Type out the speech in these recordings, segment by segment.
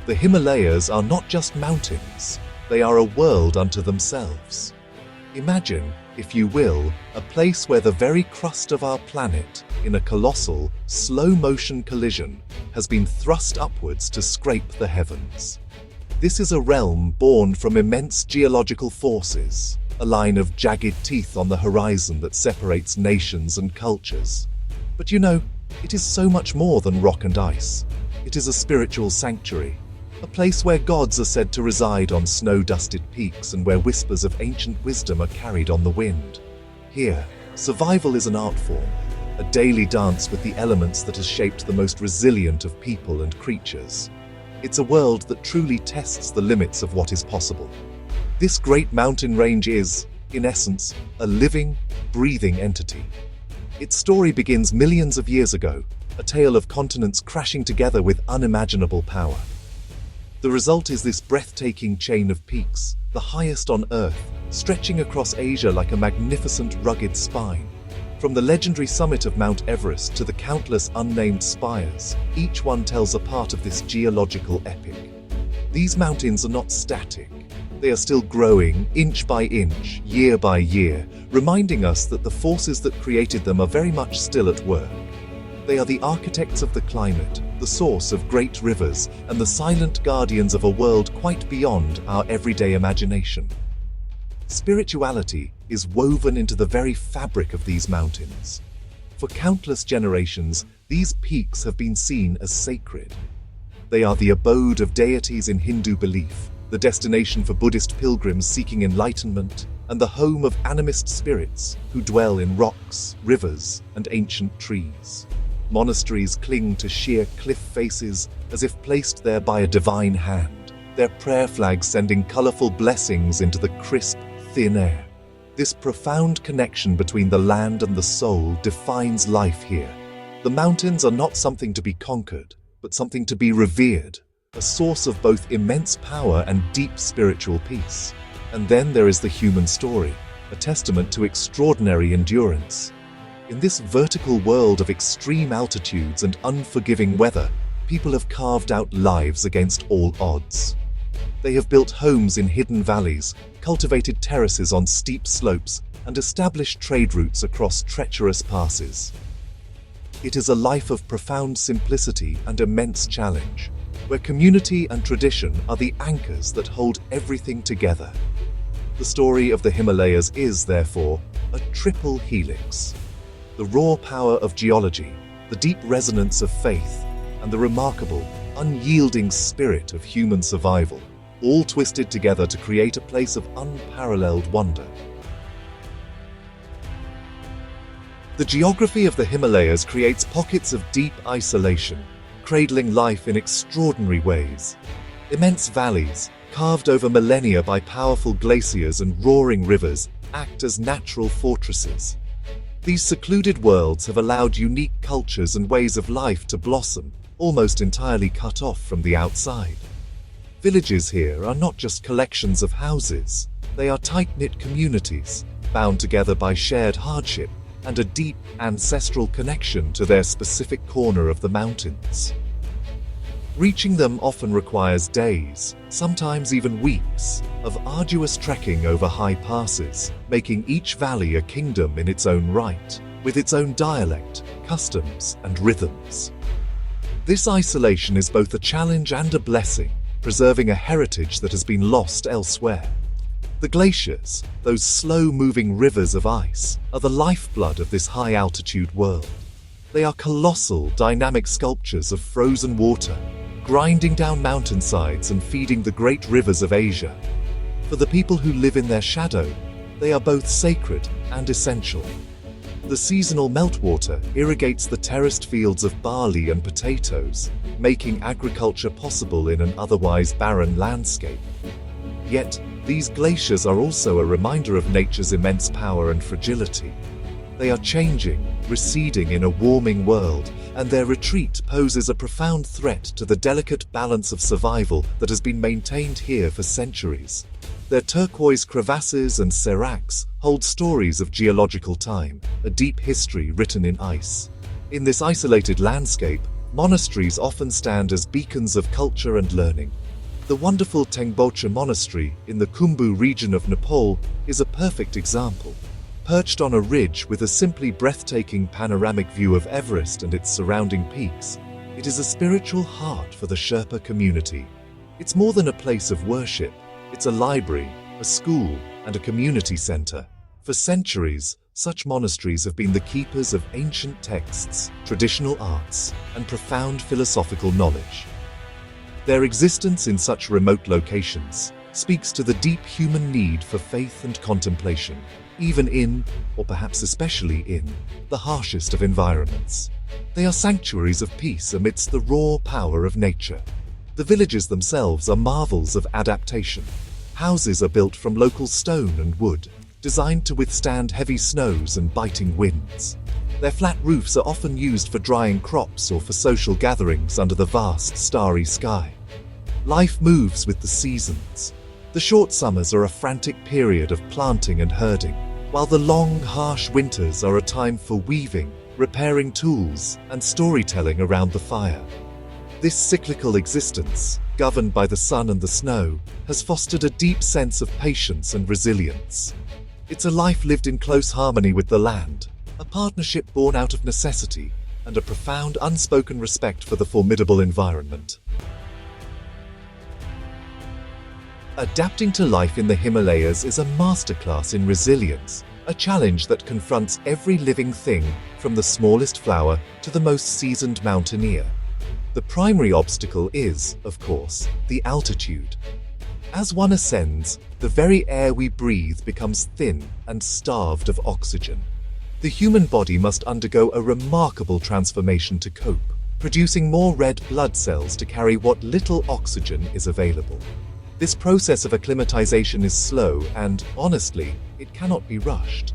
The Himalayas are not just mountains, they are a world unto themselves. Imagine, if you will, a place where the very crust of our planet, in a colossal, slow-motion collision, has been thrust upwards to scrape the heavens. This is a realm born from immense geological forces, a line of jagged teeth on the horizon that separates nations and cultures. But you know, it is so much more than rock and ice. It is a spiritual sanctuary, a place where gods are said to reside on snow-dusted peaks and where whispers of ancient wisdom are carried on the wind. Here, survival is an art form, a daily dance with the elements that has shaped the most resilient of people and creatures. It's a world that truly tests the limits of what is possible. This great mountain range is, in essence, a living, breathing entity. Its story begins millions of years ago, a tale of continents crashing together with unimaginable power. The result is this breathtaking chain of peaks, the highest on Earth, stretching across Asia like a magnificent rugged spine. From the legendary summit of Mount Everest to the countless unnamed spires, each one tells a part of this geological epic. These mountains are not static. They are still growing, inch by inch, year by year, reminding us that the forces that created them are very much still at work. They are the architects of the climate, the source of great rivers, and the silent guardians of a world quite beyond our everyday imagination. Spirituality is woven into the very fabric of these mountains. For countless generations, these peaks have been seen as sacred. They are the abode of deities in Hindu belief, the destination for Buddhist pilgrims seeking enlightenment, and the home of animist spirits who dwell in rocks, rivers, and ancient trees. Monasteries cling to sheer cliff faces as if placed there by a divine hand, their prayer flags sending colorful blessings into the crisp, thin air. This profound connection between the land and the soul defines life here. The mountains are not something to be conquered, but something to be revered, a source of both immense power and deep spiritual peace. And then there is the human story, a testament to extraordinary endurance. In this vertical world of extreme altitudes and unforgiving weather, people have carved out lives against all odds. They have built homes in hidden valleys, cultivated terraces on steep slopes, and established trade routes across treacherous passes. It is a life of profound simplicity and immense challenge, where community and tradition are the anchors that hold everything together. The story of the Himalayas is, therefore, a triple helix. The raw power of geology, the deep resonance of faith, and the remarkable, unyielding spirit of human survival, all twisted together to create a place of unparalleled wonder. The geography of the Himalayas creates pockets of deep isolation, cradling life in extraordinary ways. Immense valleys, carved over millennia by powerful glaciers and roaring rivers, act as natural fortresses. These secluded worlds have allowed unique cultures and ways of life to blossom, almost entirely cut off from the outside. Villages here are not just collections of houses, they are tight-knit communities, bound together by shared hardship and a deep ancestral connection to their specific corner of the mountains. Reaching them often requires days, sometimes even weeks, of arduous trekking over high passes, making each valley a kingdom in its own right, with its own dialect, customs, and rhythms. This isolation is both a challenge and a blessing, preserving a heritage that has been lost elsewhere. The glaciers, those slow-moving rivers of ice, are the lifeblood of this high-altitude world. They are colossal, dynamic sculptures of frozen water, grinding down mountainsides and feeding the great rivers of Asia. For the people who live in their shadow, they are both sacred and essential. The seasonal meltwater irrigates the terraced fields of barley and potatoes, making agriculture possible in an otherwise barren landscape. Yet, these glaciers are also a reminder of nature's immense power and fragility. They are changing, receding in a warming world, and their retreat poses a profound threat to the delicate balance of survival that has been maintained here for centuries. Their turquoise crevasses and seracs hold stories of geological time, a deep history written in ice. In this isolated landscape, Monasteries often stand as beacons of culture and learning. The wonderful Tengboche Monastery in the Khumbu region of Nepal is a perfect example. Perched on a ridge with a simply breathtaking panoramic view of Everest and its surrounding peaks, it is a spiritual heart for the Sherpa community. It's more than a place of worship. It's a library, a school, and a community center. For centuries, such monasteries have been the keepers of ancient texts, traditional arts, and profound philosophical knowledge. Their existence in such remote locations speaks to the deep human need for faith and contemplation, even in, or perhaps especially in, the harshest of environments. They are sanctuaries of peace amidst the raw power of nature. The villages themselves are marvels of adaptation. Houses are built from local stone and wood, designed to withstand heavy snows and biting winds. Their flat roofs are often used for drying crops or for social gatherings under the vast starry sky. Life moves with the seasons. The short summers are a frantic period of planting and herding, while the long, harsh winters are a time for weaving, repairing tools, and storytelling around the fire. This cyclical existence, governed by the sun and the snow, has fostered a deep sense of patience and resilience. It's a life lived in close harmony with the land, a partnership born out of necessity, and a profound unspoken respect for the formidable environment. Adapting to life in the Himalayas is a masterclass in resilience, a challenge that confronts every living thing, from the smallest flower to the most seasoned mountaineer. The primary obstacle is, of course, the altitude. As one ascends, the very air we breathe becomes thin and starved of oxygen. The human body must undergo a remarkable transformation to cope, producing more red blood cells to carry what little oxygen is available. This process of acclimatization is slow and, honestly, it cannot be rushed.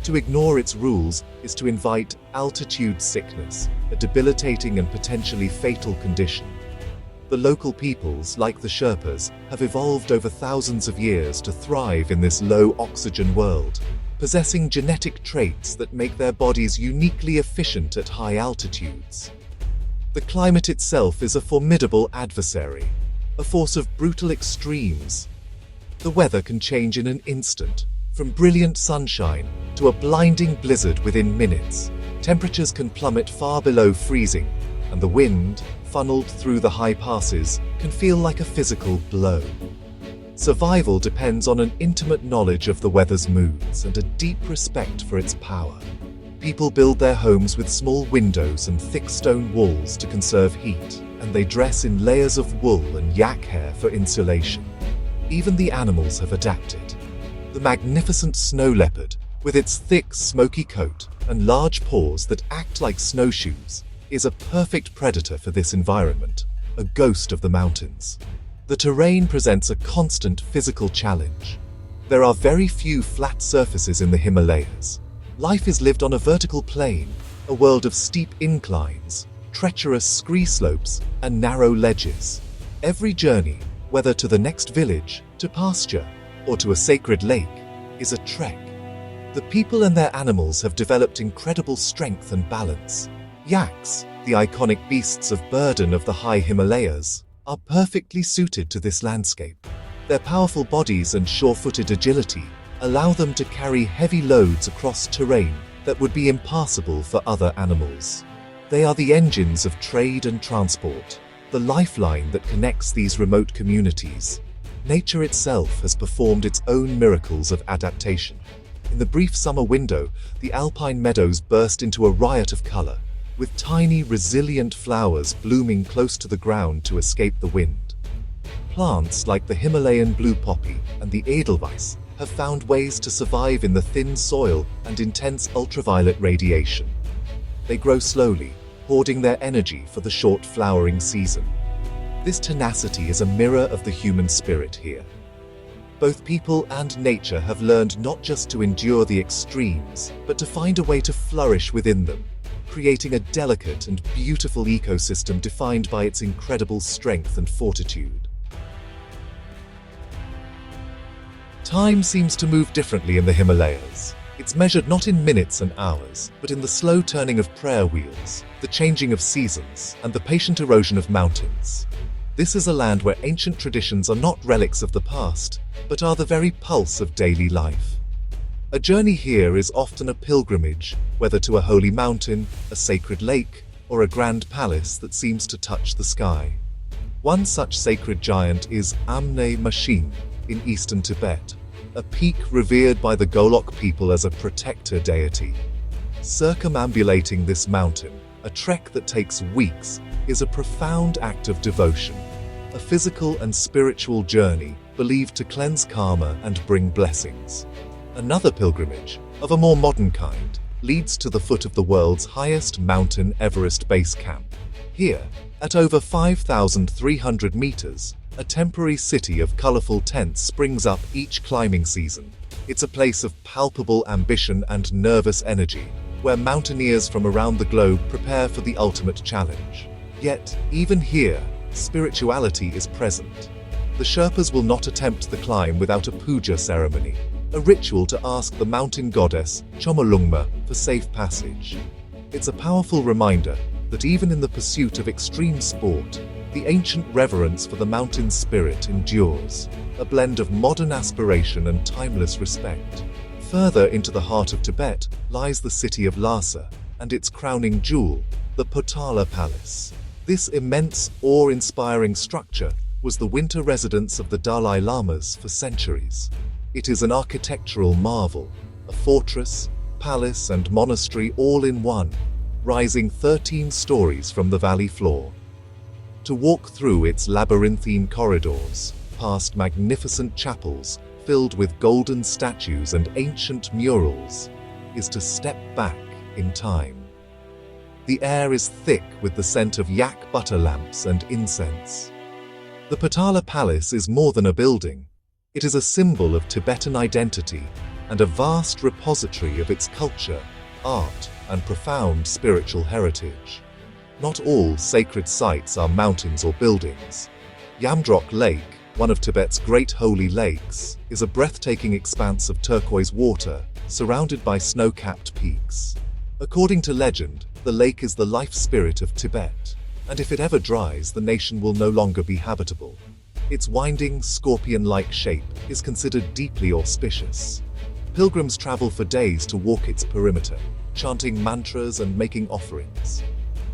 To ignore its rules is to invite altitude sickness, a debilitating and potentially fatal condition. The local peoples, like the Sherpas, have evolved over thousands of years to thrive in this low-oxygen world, possessing genetic traits that make their bodies uniquely efficient at high altitudes. The climate itself is a formidable adversary, a force of brutal extremes. The weather can change in an instant, from brilliant sunshine to a blinding blizzard within minutes. Temperatures can plummet far below freezing, and the wind, funneled through the high passes, can feel like a physical blow. Survival depends on an intimate knowledge of the weather's moods and a deep respect for its power. People build their homes with small windows and thick stone walls to conserve heat, and they dress in layers of wool and yak hair for insulation. Even the animals have adapted. The magnificent snow leopard, with its thick, smoky coat and large paws that act like snowshoes, is a perfect predator for this environment, a ghost of the mountains. The terrain presents a constant physical challenge. There are very few flat surfaces in the Himalayas. Life is lived on a vertical plane, a world of steep inclines, treacherous scree slopes, and narrow ledges. Every journey, whether to the next village, to pasture, or to a sacred lake, is a trek. The people and their animals have developed incredible strength and balance. Yaks, the iconic beasts of burden of the high Himalayas, are perfectly suited to this landscape. Their powerful bodies and sure-footed agility allow them to carry heavy loads across terrain that would be impassable for other animals. They are the engines of trade and transport, the lifeline that connects these remote communities. Nature itself has performed its own miracles of adaptation. In the brief summer window, the alpine meadows burst into a riot of color, with tiny, resilient flowers blooming close to the ground to escape the wind. Plants like the Himalayan blue poppy and the edelweiss have found ways to survive in the thin soil and intense ultraviolet radiation. They grow slowly, hoarding their energy for the short flowering season. This tenacity is a mirror of the human spirit here. Both people and nature have learned not just to endure the extremes, but to find a way to flourish within them, creating a delicate and beautiful ecosystem defined by its incredible strength and fortitude. Time seems to move differently in the Himalayas. It's measured not in minutes and hours, but in the slow turning of prayer wheels, the changing of seasons, and the patient erosion of mountains. This is a land where ancient traditions are not relics of the past, but are the very pulse of daily life. A journey here is often a pilgrimage, whether to a holy mountain, a sacred lake, or a grand palace that seems to touch the sky. One such sacred giant is Amne Mashin in eastern Tibet, a peak revered by the Golok people as a protector deity. Circumambulating this mountain, a trek that takes weeks, is a profound act of devotion, a physical and spiritual journey believed to cleanse karma and bring blessings. Another pilgrimage, of a more modern kind, leads to the foot of the world's highest mountain, Everest Base Camp. Here, at over 5,300 meters, a temporary city of colorful tents springs up each climbing season. It's a place of palpable ambition and nervous energy, where mountaineers from around the globe prepare for the ultimate challenge. Yet, even here, spirituality is present. The Sherpas will not attempt the climb without a puja ceremony, a ritual to ask the mountain goddess Chomolungma for safe passage. It's a powerful reminder that even in the pursuit of extreme sport, the ancient reverence for the mountain spirit endures, a blend of modern aspiration and timeless respect. Further into the heart of Tibet lies the city of Lhasa, and its crowning jewel, the Potala Palace. This immense, awe-inspiring structure was the winter residence of the Dalai Lamas for centuries. It is an architectural marvel, a fortress, palace, and monastery all in one, rising 13 stories from the valley floor. To walk through its labyrinthine corridors, past magnificent chapels filled with golden statues and ancient murals, is to step back in time. The air is thick with the scent of yak butter lamps and incense. The Potala Palace is more than a building. It is a symbol of Tibetan identity and a vast repository of its culture, art, and profound spiritual heritage. Not all sacred sites are mountains or buildings. Yamdrok Lake, one of Tibet's great holy lakes, is a breathtaking expanse of turquoise water surrounded by snow-capped peaks. According to legend, the lake is the life spirit of Tibet, and if it ever dries, the nation will no longer be habitable. Its winding, scorpion-like shape is considered deeply auspicious. Pilgrims travel for days to walk its perimeter, chanting mantras and making offerings.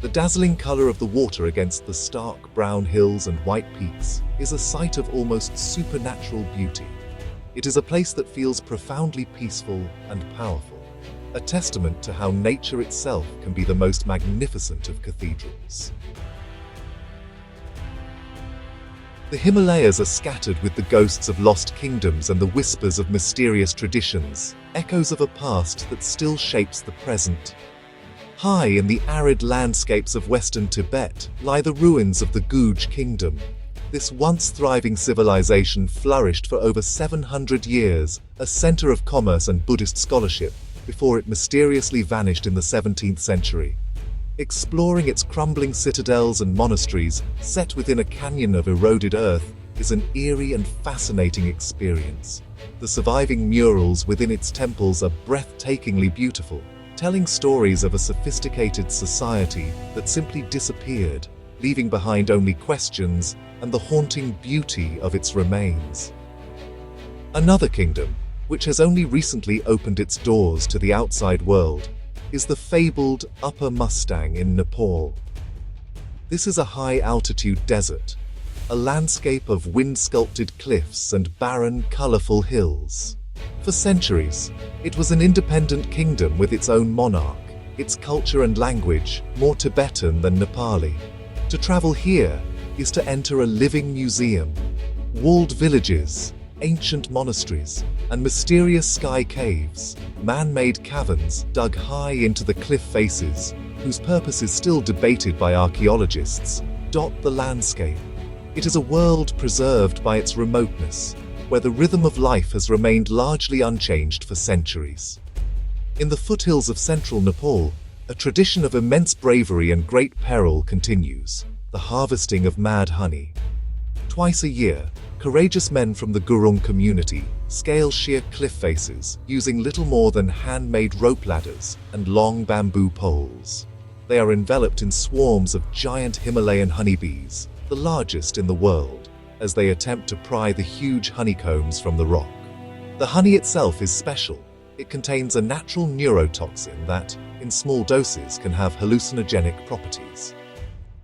The dazzling color of the water against the stark brown hills and white peaks is a sight of almost supernatural beauty. It is a place that feels profoundly peaceful and powerful, a testament to how nature itself can be the most magnificent of cathedrals. The Himalayas are scattered with the ghosts of lost kingdoms and the whispers of mysterious traditions, echoes of a past that still shapes the present. High in the arid landscapes of western Tibet lie the ruins of the Guj kingdom. This once thriving civilization flourished for over 700 years, a center of commerce and Buddhist scholarship, before it mysteriously vanished in the 17th century. Exploring its crumbling citadels and monasteries, set within a canyon of eroded earth, is an eerie and fascinating experience. The surviving murals within its temples are breathtakingly beautiful, telling stories of a sophisticated society that simply disappeared, leaving behind only questions and the haunting beauty of its remains. Another kingdom, which has only recently opened its doors to the outside world, is the fabled Upper Mustang in Nepal. This is a high-altitude desert, a landscape of wind-sculpted cliffs and barren, colorful hills. For centuries, it was an independent kingdom with its own monarch, its culture and language more Tibetan than Nepali. To travel here is to enter a living museum. Walled villages, ancient monasteries, and mysterious sky caves, man-made caverns dug high into the cliff faces, whose purpose is still debated by archaeologists, dot the landscape. It is a world preserved by its remoteness, where the rhythm of life has remained largely unchanged for centuries. In the foothills of central Nepal, a tradition of immense bravery and great peril continues, the harvesting of mad honey. Twice a year, courageous men from the Gurung community scale sheer cliff faces using little more than handmade rope ladders and long bamboo poles. They are enveloped in swarms of giant Himalayan honeybees, the largest in the world, as they attempt to pry the huge honeycombs from the rock. The honey itself is special. It contains a natural neurotoxin that, in small doses, can have hallucinogenic properties.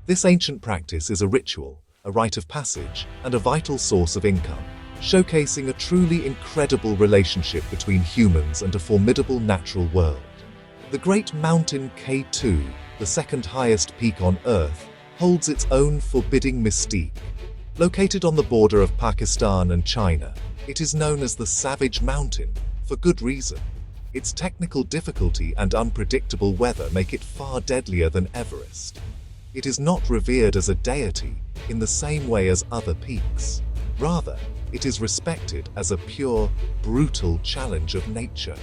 This ancient practice is a ritual, a rite of passage, and a vital source of income, showcasing a truly incredible relationship between humans and a formidable natural world. The great mountain K2, the second highest peak on Earth, holds its own forbidding mystique. Located on the border of Pakistan and China, it is known as the Savage Mountain, for good reason. Its technical difficulty and unpredictable weather make it far deadlier than Everest. It is not revered as a deity in the same way as other peaks. Rather, it is respected as a pure, brutal challenge of nature.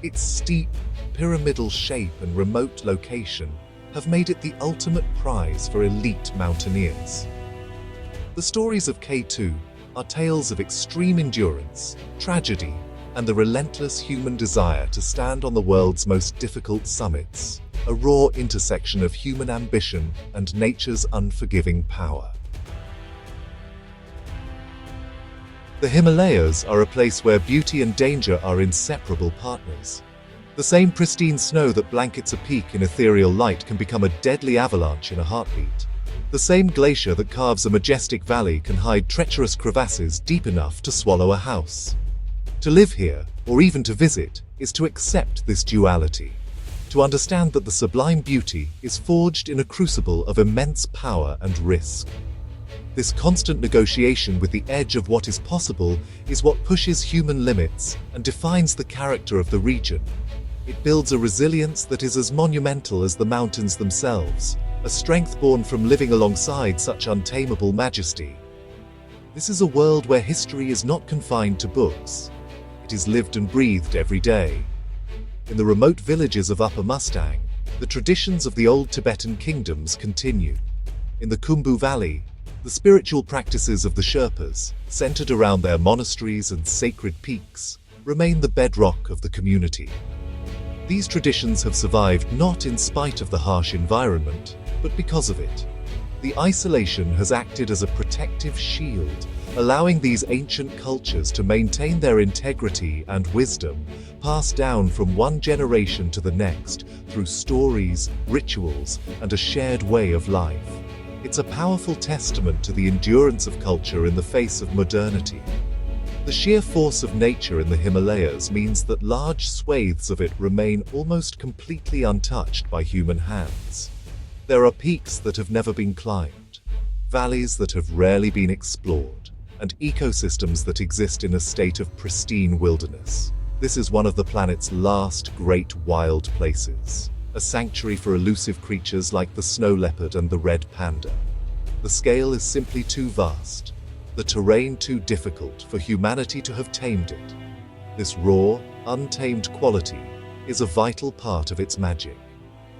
Its steep, pyramidal shape and remote location have made it the ultimate prize for elite mountaineers. The stories of K2 are tales of extreme endurance, tragedy, and the relentless human desire to stand on the world's most difficult summits, a raw intersection of human ambition and nature's unforgiving power. The Himalayas are a place where beauty and danger are inseparable partners. The same pristine snow that blankets a peak in ethereal light can become a deadly avalanche in a heartbeat. The same glacier that carves a majestic valley can hide treacherous crevasses deep enough to swallow a house. To live here, or even to visit, is to accept this duality. To understand that the sublime beauty is forged in a crucible of immense power and risk. This constant negotiation with the edge of what is possible is what pushes human limits and defines the character of the region. It builds a resilience that is as monumental as the mountains themselves, a strength born from living alongside such untamable majesty. This is a world where history is not confined to books. It is lived and breathed every day. In the remote villages of Upper Mustang, the traditions of the old Tibetan kingdoms continue. In the Khumbu Valley, the spiritual practices of the Sherpas, centered around their monasteries and sacred peaks, remain the bedrock of the community. These traditions have survived not in spite of the harsh environment, but because of it. The isolation has acted as a protective shield, allowing these ancient cultures to maintain their integrity and wisdom, passed down from one generation to the next through stories, rituals, and a shared way of life. It's a powerful testament to the endurance of culture in the face of modernity. The sheer force of nature in the Himalayas means that large swathes of it remain almost completely untouched by human hands. There are peaks that have never been climbed, valleys that have rarely been explored, and ecosystems that exist in a state of pristine wilderness. This is one of the planet's last great wild places, a sanctuary for elusive creatures like the snow leopard and the red panda. The scale is simply too vast, the terrain too difficult for humanity to have tamed it. This raw, untamed quality is a vital part of its magic.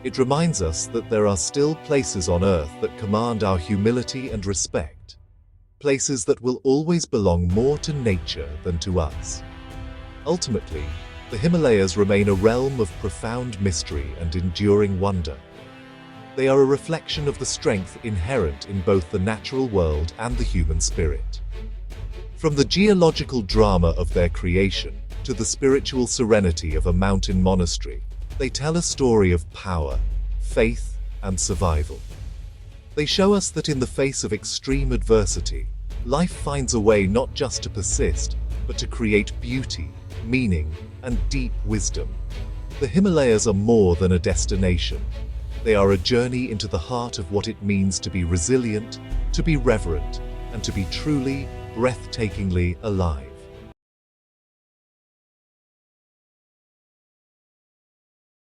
It reminds us that there are still places on Earth that command our humility and respect, places that will always belong more to nature than to us. Ultimately, the Himalayas remain a realm of profound mystery and enduring wonder. They are a reflection of the strength inherent in both the natural world and the human spirit. From the geological drama of their creation to the spiritual serenity of a mountain monastery, they tell a story of power, faith, and survival. They show us that in the face of extreme adversity, life finds a way not just to persist, but to create beauty, meaning, and deep wisdom. The Himalayas are more than a destination. They are a journey into the heart of what it means to be resilient, to be reverent, and to be truly, breathtakingly alive.